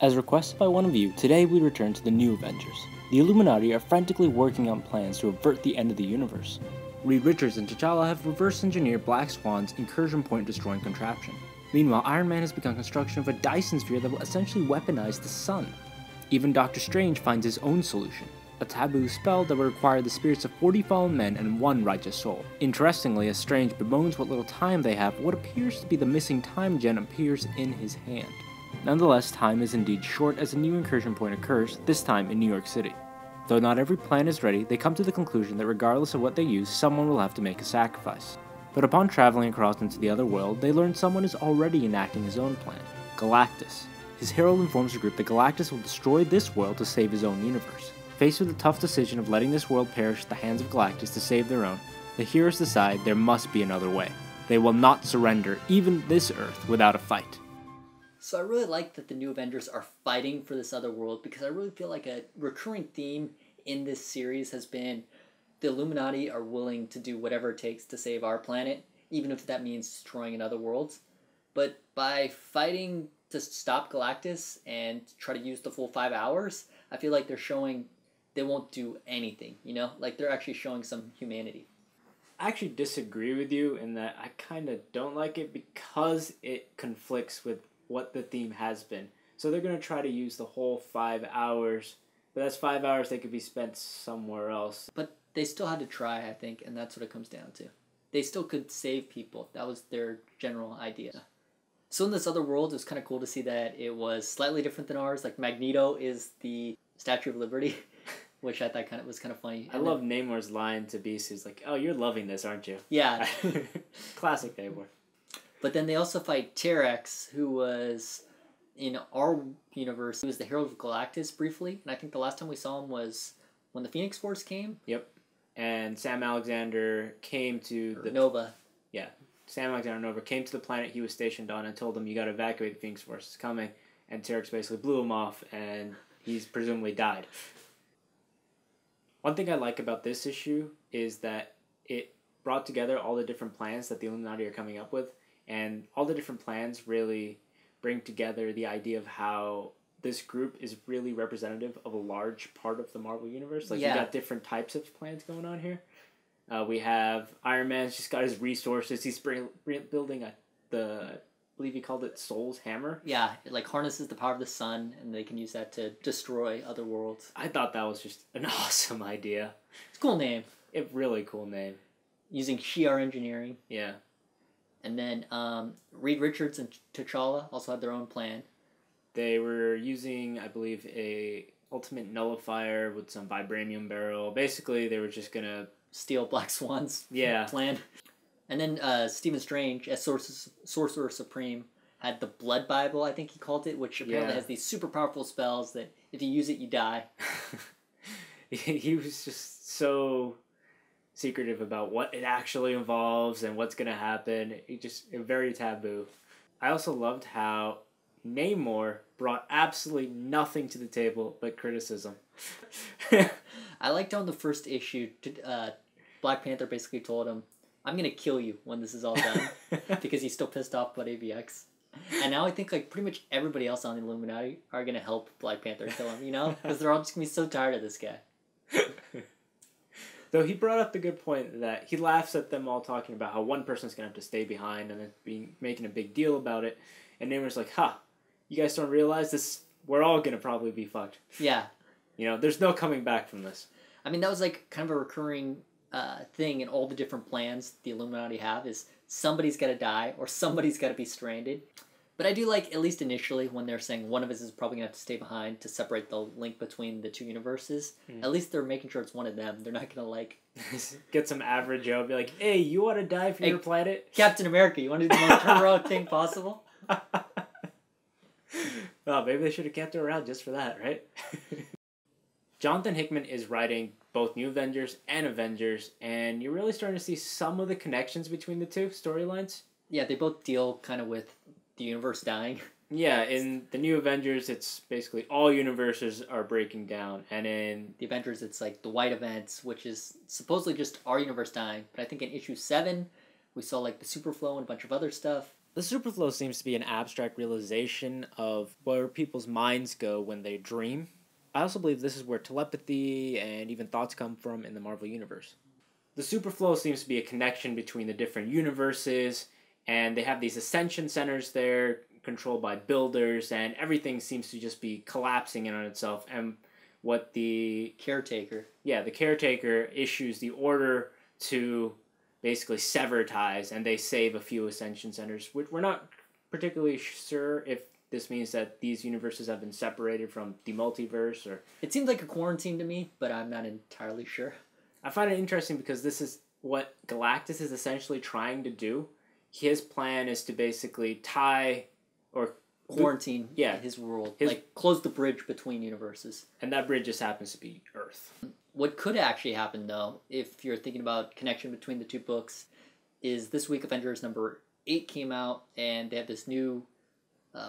As requested by one of you, today we return to the new Avengers. The Illuminati are frantically working on plans to avert the end of the universe. Reed Richards and T'Challa have reverse-engineered Black Swan's incursion point destroying contraption. Meanwhile, Iron Man has begun construction of a Dyson sphere that will essentially weaponize the sun. Even Doctor Strange finds his own solution, a taboo spell that will require the spirits of 40 fallen men and one righteous soul. Interestingly, as Strange bemoans what little time they have, what appears to be the missing time gem appears in his hand. Nonetheless, time is indeed short as a new incursion point occurs, this time in New York City. Though not every plan is ready, they come to the conclusion that regardless of what they use, someone will have to make a sacrifice. But upon traveling across into the other world, they learn someone is already enacting his own plan, Galactus. His herald informs the group that Galactus will destroy this world to save his own universe. Faced with the tough decision of letting this world perish at the hands of Galactus to save their own, the heroes decide there must be another way. They will not surrender even this Earth without a fight. So I really like that the new Avengers are fighting for this other world, because I really feel like a recurring theme in this series has been the Illuminati are willing to do whatever it takes to save our planet, even if that means destroying another world. But by fighting to stop Galactus and try to use the full 5 hours, I feel like they're showing they won't do anything, you know? Like they're actually showing some humanity. I actually disagree with you in that I kind of don't like it because it conflicts with what the theme has been. So they're going to try to use the whole 5 hours, but that's 5 hours that could be spent somewhere else. But they still had to try, I think, and that's what it comes down to. They still could save people. That was their general idea. So in this other world, it was kind of cool to see that it was slightly different than ours. Like Magneto is the Statue of Liberty, which I thought was kind of funny. I love Namor's line to Beast. He's like, "Oh, you're loving this, aren't you?" Yeah. Classic Namor. But then they also fight T-Rex, who was, in our universe, he was the Herald of Galactus briefly. And I think the last time we saw him was when the Phoenix Force came. Yep. And Sam Alexander came to the... Nova. Yeah. Sam Alexander Nova came to the planet he was stationed on and told him, you got to evacuate, the Phoenix Force is coming. And T-Rex basically blew him off, and he's presumably died. One thing I like about this issue is that it brought together all the different plans that the Illuminati are coming up with. And all the different plans really bring together the idea of how this group is really representative of a large part of the Marvel Universe. Like, you got different types of plans going on here. We have Iron Man's just got his resources. He's building I believe he called it Soul's Hammer. Yeah, it like harnesses the power of the sun, and they can use that to destroy other worlds. I thought that was just an awesome idea. It's a cool name. A really cool name. Using Shi'ar engineering. Yeah. And then Reed Richards and T'Challa also had their own plan. They were using, I believe, a ultimate nullifier with some vibranium barrel. Basically, they were just going to... steal Black Swan's plan. And then Stephen Strange, as Sorcerer Supreme, had the Blood Bible, I think he called it, which apparently has these super powerful spells that if you use it, you die. He was just so secretive about what it actually involves and what's going to happen. Very taboo. I also loved how Namor brought absolutely nothing to the table but criticism. I liked how in the first issue, Black Panther basically told him, I'm going to kill you when this is all done, because he's still pissed off about AVX. And now I think like pretty much everybody else on the Illuminati are going to help Black Panther kill him, you know? Because they're all just going to be so tired of this guy. Though he brought up the good point that he laughs at them all talking about how one person's going to have to stay behind and then making a big deal about it. And Namor's like, you guys don't realize this? We're all going to probably be fucked. Yeah. You know, there's no coming back from this. I mean, that was like kind of a recurring thing in all the different plans the Illuminati have is somebody's got to die or somebody's got to be stranded. But I do like, at least initially, when they're saying one of us is probably going to have to stay behind to separate the link between the two universes. At least they're making sure it's one of them. They're not going to, like... get some average Joe, be like, hey, you want to die for your planet? Captain America, you want to do the most heroic thing possible? Well, maybe they should have kept her around just for that, right? Jonathan Hickman is writing both New Avengers and Avengers, and you're really starting to see some of the connections between the two storylines. Yeah, they both deal kind of with the universe dying. Yeah, in the New Avengers, it's basically all universes are breaking down, and in the Avengers, it's like the White Events, which is supposedly just our universe dying. But I think in issue 7, we saw like the Superflow and a bunch of other stuff. The superflow seems to be an abstract realization of where people's minds go when they dream. I also believe this is where telepathy and even thoughts come from in the Marvel Universe. The superflow seems to be a connection between the different universes, and they have these ascension centers there controlled by builders, and everything seems to just be collapsing in on itself. And what the caretaker issues the order to basically sever ties, and they save a few ascension centers. We're not particularly sure if this means that these universes have been separated from the multiverse, or it seems like a quarantine to me, but I'm not entirely sure. I find it interesting because this is what Galactus is essentially trying to do. His plan is to basically tie or quarantine his world, like close the bridge between universes. And that bridge just happens to be Earth. What could actually happen, though, if you're thinking about connection between the two books, is this week Avengers number 8 came out, and they have this new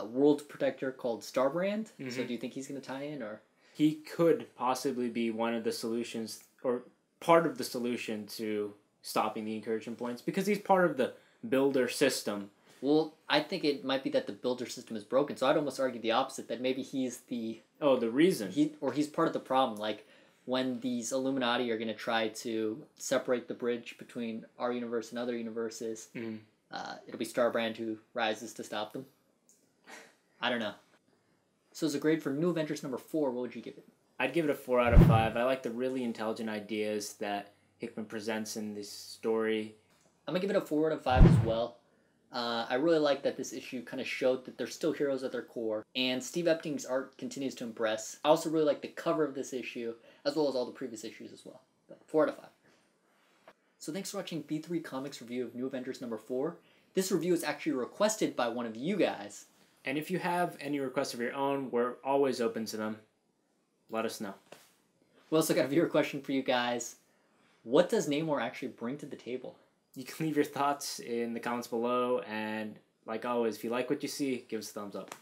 world protector called Starbrand. Mm-hmm. So do you think he's going to tie in, or? He could possibly be one of the solutions, or part of the solution to stopping the incursion points, because he's part of the builder system. Well, I think it might be that the builder system is broken, so I'd almost argue the opposite, that maybe he's the reason. He's part of the problem. Like, when these Illuminati are going to try to separate the bridge between our universe and other universes, it'll be Starbrand who rises to stop them. I don't know. So as a grade for New Avengers number 4, what would you give it? I'd give it a 4 out of 5. I like the really intelligent ideas that Hickman presents in this story. I'm going to give it a 4 out of 5 as well. I really like that this issue kind of showed that they're still heroes at their core, and Steve Epting's art continues to impress. I also really like the cover of this issue, as well as all the previous issues as well. But 4 out of 5. So thanks for watching B3 Comics review of New Avengers number 4. This review is actually requested by one of you guys. And if you have any requests of your own, we're always open to them. Let us know. We also got a viewer question for you guys. What does Namor actually bring to the table? You can leave your thoughts in the comments below, and like always, if you like what you see, give us a thumbs up.